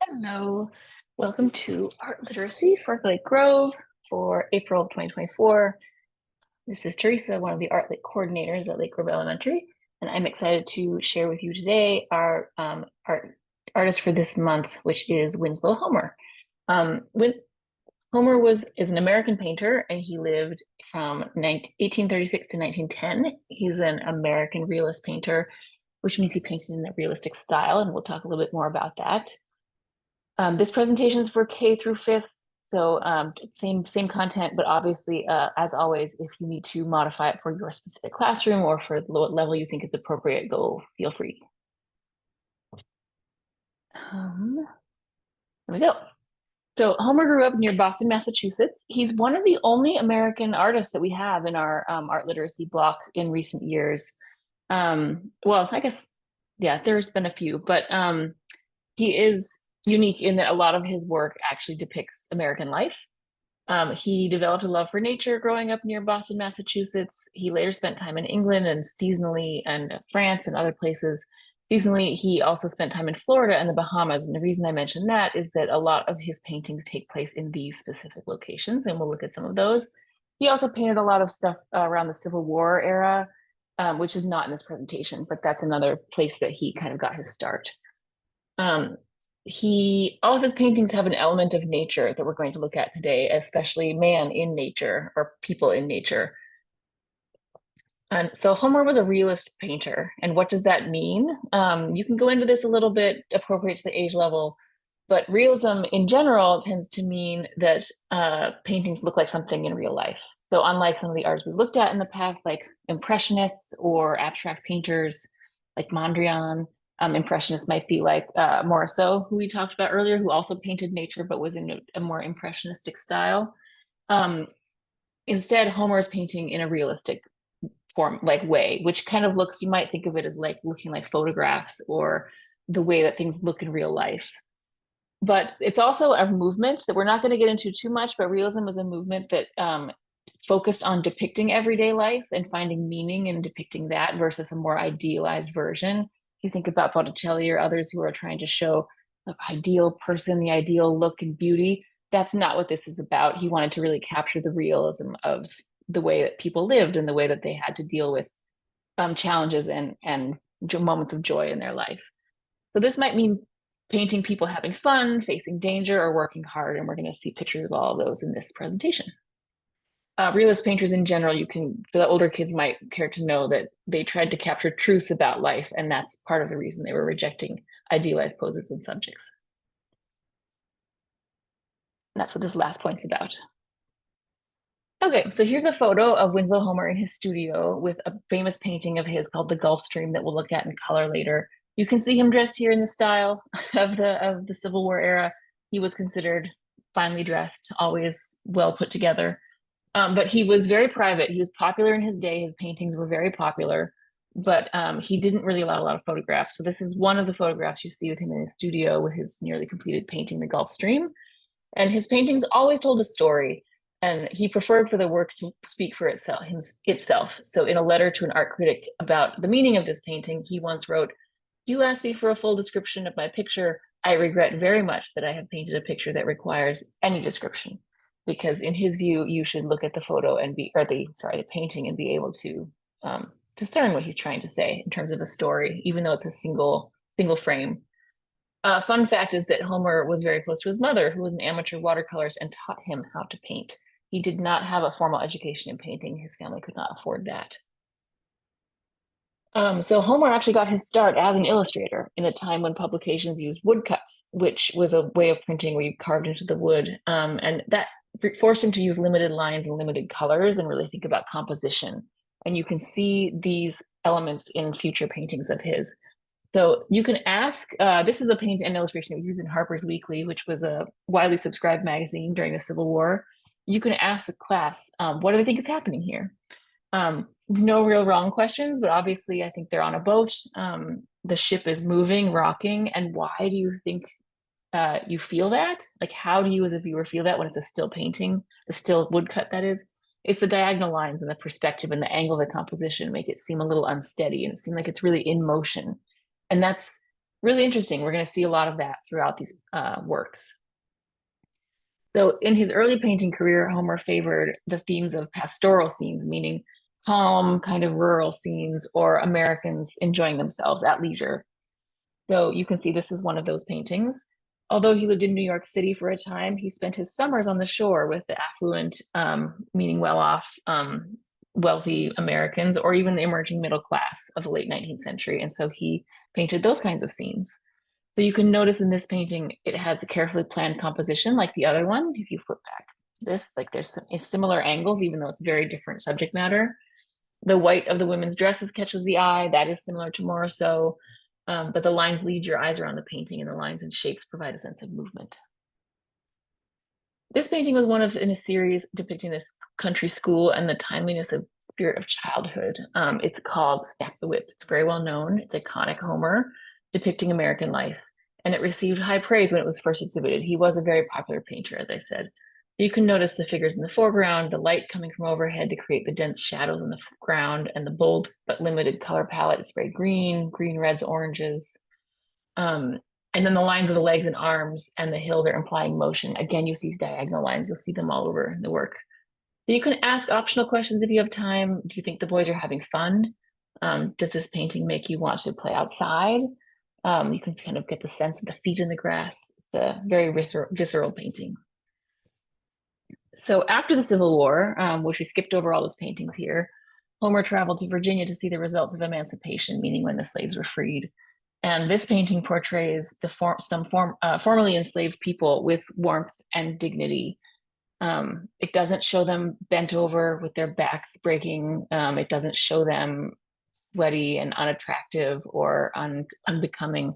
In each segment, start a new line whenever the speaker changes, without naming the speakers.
Hello, welcome to Art Literacy for Lake Grove for April of 2024. This is Teresa, one of the Art Lake coordinators at Lake Grove Elementary, and I'm excited to share with you today our artist for this month, which is Winslow Homer. Homer is an American painter, and he lived from 1836 to 1910. He's an American realist painter, which means he painted in a realistic style, and we'll talk a little bit more about that. This presentation is for K through fifth, so same content, but obviously, as always, if you need to modify it for your specific classroom or for what level you think is appropriate, feel free. There we go. So Homer grew up near Boston, Massachusetts. He's one of the only American artists that we have in our art literacy block in recent years. Well, I guess, yeah, there's been a few, but he is unique in that a lot of his work actually depicts American life. He developed a love for nature growing up near Boston, Massachusetts. He later spent time in England and seasonally and France and other places. Seasonally, he also spent time in Florida and the Bahamas. And the reason I mention that is that a lot of his paintings take place in these specific locations, and we'll look at some of those. He also painted a lot of stuff around the Civil War era, which is not in this presentation, but that's another place that he kind of got his start. All of his paintings have an element of nature that we're going to look at today, especially man in nature or people in nature. And so Homer was a realist painter. And what does that mean? You can go into this a little bit appropriate to the age level, but realism in general tends to mean that paintings look like something in real life. So unlike some of the artists we've looked at in the past, like Impressionists or abstract painters like Mondrian, Impressionists might be like Morisot, who we talked about earlier, who also painted nature but was in a more impressionistic style. Instead, Homer is painting in a realistic form, like way, which kind of looks, you might think of it as like looking like photographs or the way that things look in real life. But it's also a movement that we're not going to get into too much, but realism is a movement that focused on depicting everyday life and finding meaning in depicting that versus a more idealized version. You think about Botticelli or others who are trying to show the ideal person, the ideal look and beauty. That's not what this is about. He wanted to really capture the realism of the way that people lived and the way that they had to deal with challenges and moments of joy in their life. So this might mean painting people having fun, facing danger, or working hard. And we're going to see pictures of all of those in this presentation. Realist painters in general, the older kids might care to know that they tried to capture truths about life, and that's part of the reason they were rejecting idealized poses and subjects. And that's what this last point's about. Okay, so here's a photo of Winslow Homer in his studio with a famous painting of his called The Gulf Stream that we'll look at in color later. You can see him dressed here in the style of the Civil War era. He was considered finely dressed, always well put together. But he was very private. He was popular in his day. His paintings were very popular, but he didn't really allow a lot of photographs. So this is one of the photographs you see with him in his studio with his nearly completed painting, The Gulf Stream. And his paintings always told a story, and he preferred for the work to speak for itself. So in a letter to an art critic about the meaning of this painting, he once wrote, "You asked me for a full description of my picture. I regret very much that I have painted a picture that requires any description." Because in his view, you should look at the photo and the painting and be able to discern what he's trying to say in terms of a story, even though it's a single frame. Fun fact is that Homer was very close to his mother, who was an amateur watercolorist and taught him how to paint. He did not have a formal education in painting. His family could not afford that. So Homer actually got his start as an illustrator in a time when publications used woodcuts, which was a way of printing where you carved into the wood. And that forced him to use limited lines and limited colors and really think about composition. And you can see these elements in future paintings of his. So you can ask, this is an illustration that was used in Harper's Weekly, which was a widely subscribed magazine during the Civil War. You can ask the class, what do they think is happening here? No real wrong questions, but obviously I think they're on a boat. The ship is moving, rocking. And why do you think you feel that? Like, how do you as a viewer feel that when it's a still painting, a still woodcut that is? It's the diagonal lines and the perspective and the angle of the composition make it seem a little unsteady and it seems like it's really in motion. And that's Really interesting. We're going to see a lot of that throughout these works. So in his early painting career, Homer favored the themes of pastoral scenes, meaning calm, kind of rural scenes, or Americans enjoying themselves at leisure. So you can see this is one of those paintings. Although he lived in New York City for a time, he spent his summers on the shore with the affluent, meaning well-off, wealthy Americans, or even the emerging middle class of the late 19th century. And so he painted those kinds of scenes. So you can notice in this painting, it has a carefully planned composition like the other one. If you flip back to this, like there's some similar angles, even though it's very different subject matter. The white of the women's dresses catches the eye. That is similar to Morisot. But the lines lead your eyes around the painting, and the lines and shapes provide a sense of movement. This painting was one of in a series depicting this country school and the timeliness of spirit of childhood. It's called Snap the Whip. It's very well known. It's iconic Homer depicting American life, and it received high praise when it was first exhibited. He was a very popular painter, as I said. You can notice the figures in the foreground, the light coming from overhead to create the dense shadows in the ground, and the bold but limited color palette. It's very green, reds, oranges. And then the lines of the legs and arms and the hills are implying motion. Again, you see diagonal lines. You'll see them all over the work. So you can ask optional questions if you have time. Do you think the boys are having fun? Does this painting make you want to play outside? You can kind of get the sense of the feet in the grass. It's a very visceral painting. So after the Civil War, which we skipped over all those paintings here, Homer traveled to Virginia to see the results of emancipation, meaning when the slaves were freed. And this painting portrays formerly enslaved people with warmth and dignity. It doesn't show them bent over with their backs breaking. It doesn't show them sweaty and unattractive or unbecoming.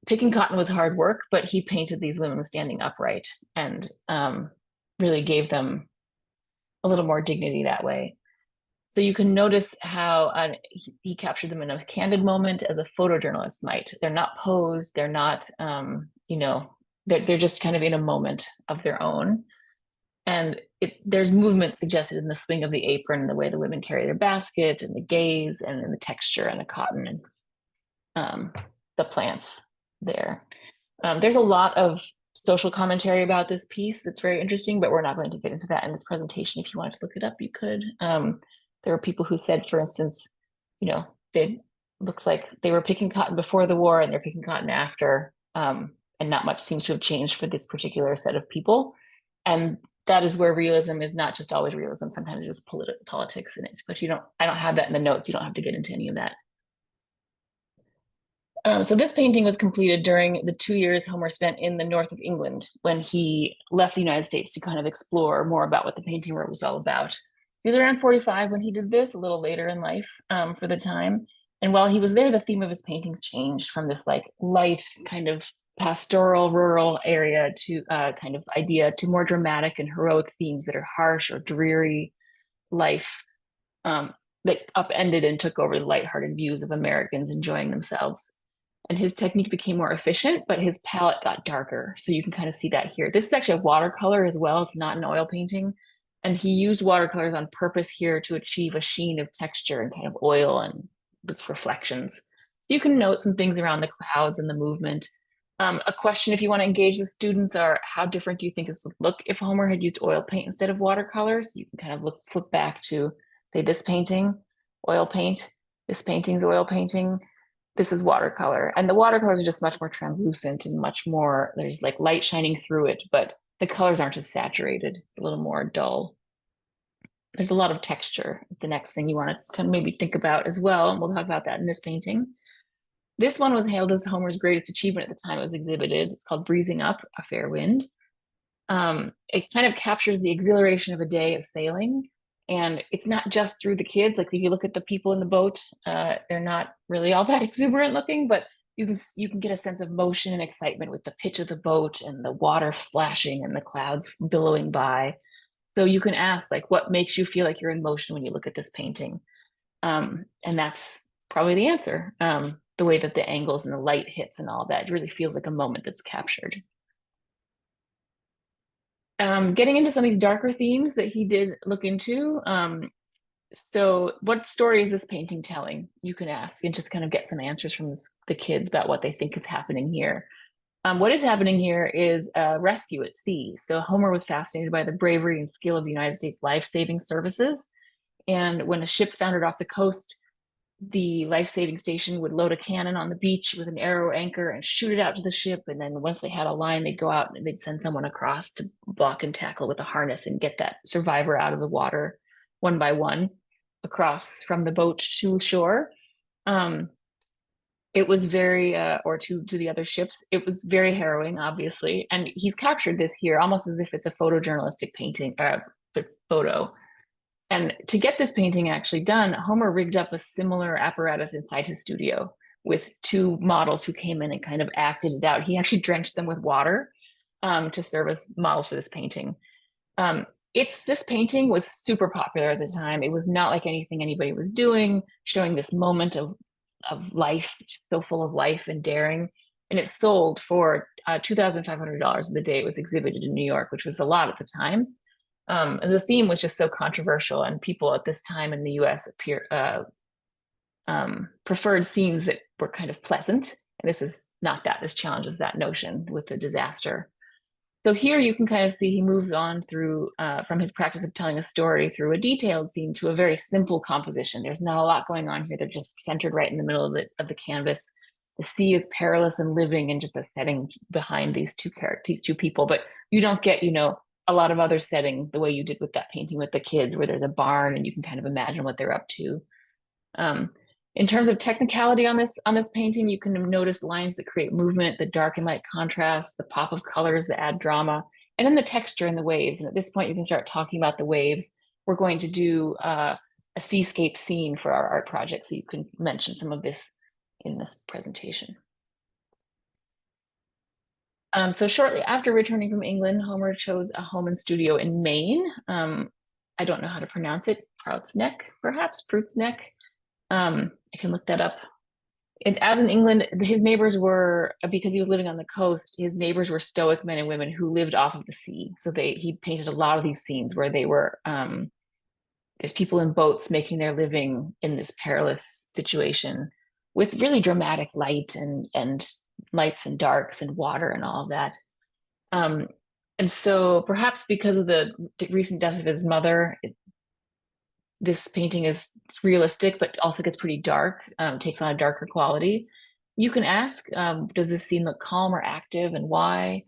Picking cotton was hard work, but he painted these women standing upright and really gave them a little more dignity that way. So you can notice how he captured them in a candid moment as a photojournalist might. They're not posed, they're not, they're just kind of in a moment of their own. And there's movement suggested in the swing of the apron, the way the women carry their basket, and the gaze, and in the texture, and the cotton, and the plants there. There's a lot of social commentary about this piece that's very interesting, but we're not going to get into that in this presentation. If you wanted to look it up, you could. There were people who said, for instance, it looks like they were picking cotton before the war and they're picking cotton after, and not much seems to have changed for this particular set of people. And that is where realism is not just always realism. Sometimes there's politics in it, but I don't have that in the notes. You don't have to get into any of that. So this painting was completed during the 2 years Homer spent in the north of England when he left the United States to kind of explore more about what the painting world was all about. He was around 45 when he did this, a little later in life for the time. And while he was there, the theme of his paintings changed from this like light kind of pastoral rural area to kind of idea to more dramatic and heroic themes that are harsh or dreary life that upended and took over the lighthearted views of Americans enjoying themselves. And his technique became more efficient, but his palette got darker. So you can kind of see that here. This is actually a watercolor as well. It's not an oil painting. And he used watercolors on purpose here to achieve a sheen of texture and kind of oil and the reflections. So you can note some things around the clouds and the movement. A question if you want to engage the students are, how different do you think this would look if Homer had used oil paint instead of watercolors? You can kind of flip back to, say, this painting, oil paint. This painting's oil painting. This is watercolor. And the watercolors are just much more translucent and much more, there's like light shining through it, but the colors aren't as saturated. It's a little more dull. There's a lot of texture. The next thing you want to kind of maybe think about as well. And we'll talk about that in this painting. This one was hailed as Homer's greatest achievement at the time it was exhibited. It's called Breezing Up, a Fair Wind. It kind of captures the exhilaration of a day of sailing. And it's not just through the kids. Like if you look at the people in the boat, they're not really all that exuberant looking, but you can get a sense of motion and excitement with the pitch of the boat and the water splashing and the clouds billowing by. So you can ask, like, what makes you feel like you're in motion when you look at this painting? And that's probably the answer. The way that the angles and the light hits and all that, it really feels like a moment that's captured. Getting into some of these darker themes that he did look into, So what story is this painting telling? You can ask and just kind of get some answers from the kids about what they think is happening here. What is happening here is a rescue at sea. So Homer was fascinated by the bravery and skill of the United States life-saving services. And when a ship foundered off the coast, the life-saving station would load a cannon on the beach with an arrow anchor and shoot it out to the ship. And then once they had a line, they'd go out and they'd send someone across to block and tackle with a harness and get that survivor out of the water one by one across from the boat to shore. Um, it was very, or to the other ships. It was very harrowing, obviously, and he's captured this here almost as if it's a photojournalistic painting, photo. And to get this painting actually done, Homer rigged up a similar apparatus inside his studio with two models who came in and kind of acted it out. He actually drenched them with water to serve as models for this painting. This painting was super popular at the time. It was not like anything anybody was doing, showing this moment of life, so full of life and daring. And it sold for $2,500 the day it was exhibited in New York, which was a lot at the time. And the theme was just so controversial, and people at this time in the U.S. Preferred scenes that were kind of pleasant. And this is not that. This challenges that notion with the disaster. So here you can kind of see he moves on through from his practice of telling a story through a detailed scene to a very simple composition. There's not a lot going on here. They're just centered right in the middle of the canvas. The sea is perilous and living, and just a setting behind these two people. But you don't get, a lot of other setting the way you did with that painting with the kids, where there's a barn and you can kind of imagine what they're up to. In terms of technicality on this painting, you can notice lines that create movement, the dark and light contrast, the pop of colors that add drama, and then the texture and the waves. And at this point, you can start talking about the waves. We're going to do a seascape scene for our art project, so you can mention some of this in this presentation. So shortly after returning from England, Homer chose a home and studio in Maine. I don't know how to pronounce it. Prout's Neck, perhaps? Prout's Neck. I can look that up. And out in England, his neighbors were, because he was living on the coast, his neighbors were stoic men and women who lived off of the sea. So he painted a lot of these scenes where they were, there's people in boats making their living in this perilous situation with really dramatic light and lights and darks and water and all of that. And so perhaps because of the recent death of his mother, this painting is realistic, but also gets pretty dark, takes on a darker quality. You can ask, does this scene look calm or active, and why?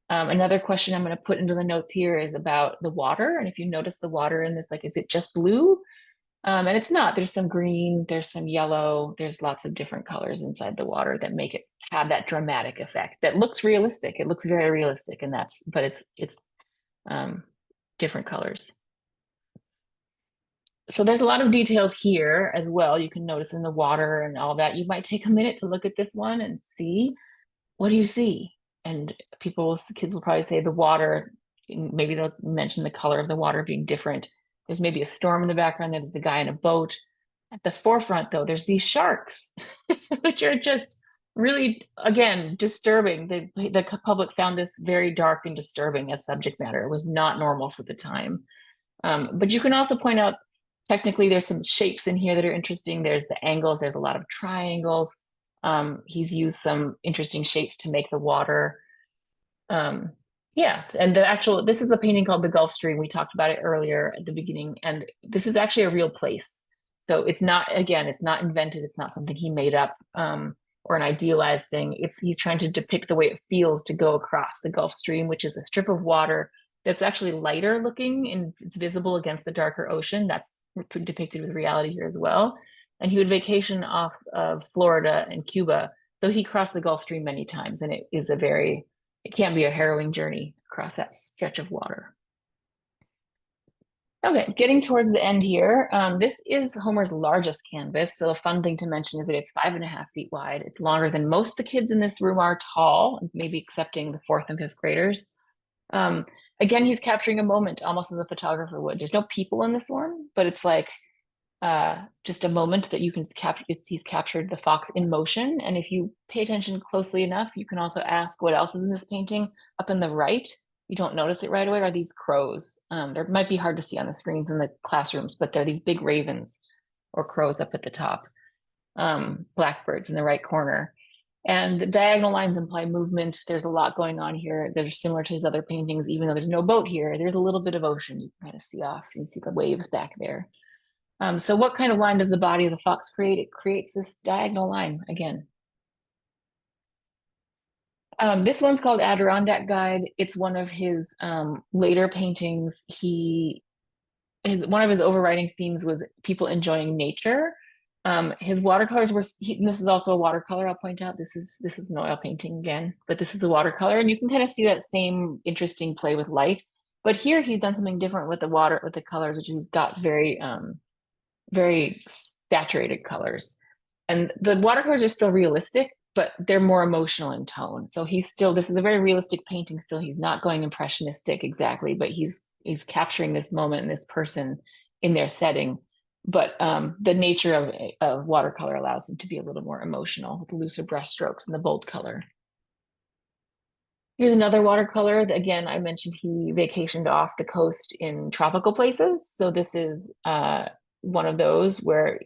Another question I'm going to put into the notes here is about the water. And if you notice the water in this, like, is it just blue? And it's not. There's some green, there's some yellow, there's lots of different colors inside the water that make it have that dramatic effect that looks realistic. It looks very realistic, and but it's different colors. So there's a lot of details here as well. You can notice in the water and all that. You might take a minute to look at this one and see, what do you see? And kids will probably say the water, maybe they'll mention the color of the water being different. There's maybe a storm in the background. There's a guy in a boat. At the forefront, though, there's these sharks, which are just really, again, disturbing. The public found this very dark and disturbing as subject matter. It was not normal for the time. But you can also point out, technically, there's some shapes in here that are interesting. There's the angles. There's a lot of triangles. He's used some interesting shapes to make the water. Yeah, and this is a painting called The Gulf Stream. We talked about it earlier at the beginning, and this is actually a real place. So it's not invented. It's not something he made up or an idealized thing. He's trying to depict the way it feels to go across the Gulf Stream, which is a strip of water that's actually lighter looking, and it's visible against the darker ocean. That's depicted with reality here as well. And he would vacation off of Florida and Cuba. So he crossed the Gulf Stream many times, and it can be a harrowing journey across that stretch of water. Okay, getting towards the end here. This is Homer's largest canvas. So a fun thing to mention is that it's 5.5 feet wide. It's longer than most of the kids in this room are tall, maybe excepting the 4th and 5th graders. Again, he's capturing a moment almost as a photographer would. There's no people in this one, but it's like just a moment that you can capture. He's captured the fox in motion. And if you pay attention closely enough, you can also ask what else is in this painting. Up in the right, you don't notice it right away are these crows. They might be hard to see on the screens in the classrooms, but they're these big ravens or crows up at the top, blackbirds in the right corner. And the diagonal lines imply movement. There's a lot going on here that are similar to his other paintings, even though there's no boat here. There's a little bit of ocean you can kind of see off. You see the waves back there. So what kind of line does the body of the fox create? It creates this diagonal line again. This one's called Adirondack Guide. It's one of his later paintings. One of his overriding themes was people enjoying nature. His watercolors were. This is also a watercolor. I'll point out. This is an oil painting again, but this is a watercolor, and you can kind of see that same interesting play with light. But here he's done something different with the colors, which he's got very saturated colors. And the watercolors are still realistic, but they're more emotional in tone. So this is a very realistic painting still. He's not going impressionistic exactly, but he's capturing this moment and this person in their setting. But the nature of watercolor allows him to be a little more emotional with the looser brush strokes and the bold color. Here's another watercolor. Again, I mentioned he vacationed off the coast in tropical places. So this is one of those where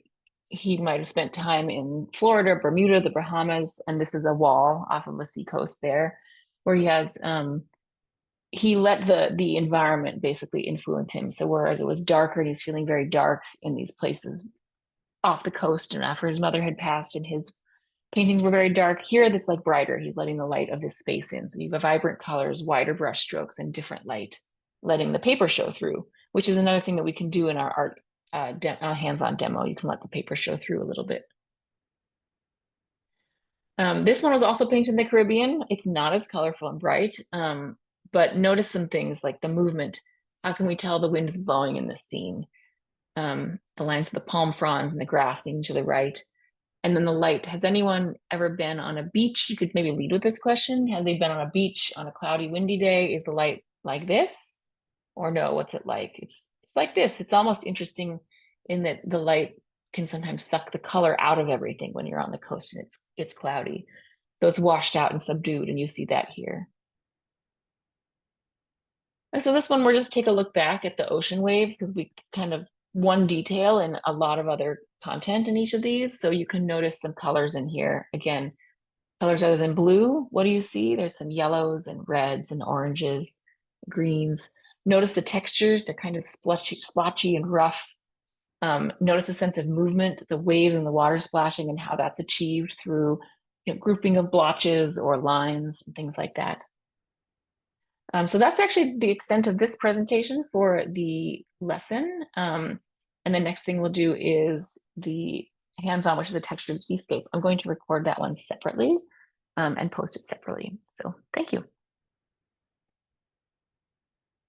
he might have spent time in Florida, Bermuda, the Bahamas, and this is a wall off of the seacoast there, where he let the environment basically influence him. So whereas it was darker, and he's feeling very dark in these places off the coast, and after his mother had passed, and his paintings were very dark. Here, this like brighter. He's letting the light of this space in. So you have vibrant colors, wider brush strokes, and different light, letting the paper show through, which is another thing that we can do in our art hands-on demo. You can let the paper show through a little bit. This one was also painted in the Caribbean. It's not as colorful and bright, but notice some things like the movement. How can we tell the wind is blowing in this scene? The lines of the palm fronds and the grass leaning to the right. And then the light. Has anyone ever been on a beach? You could maybe lead with this question. Have they been on a beach on a cloudy, windy day? Is the light like this? Or no, what's it like? It's like this. It's almost interesting in that the light can sometimes suck the color out of everything when you're on the coast and it's cloudy. So it's washed out and subdued, and you see that here. So this one, we're just take a look back at the ocean waves because it's kind of one detail and a lot of other content in each of these. So you can notice some colors in here. Again, colors other than blue. What do you see? There's some yellows and reds and oranges, greens. Notice the textures. They're kind of splotchy and rough. Notice the sense of movement, the waves and the water splashing, and how that's achieved through grouping of blotches or lines and things like that. So that's actually the extent of this presentation for the lesson. And the next thing we'll do is the hands-on, which is a textured seascape. I'm going to record that one separately and post it separately. So thank you.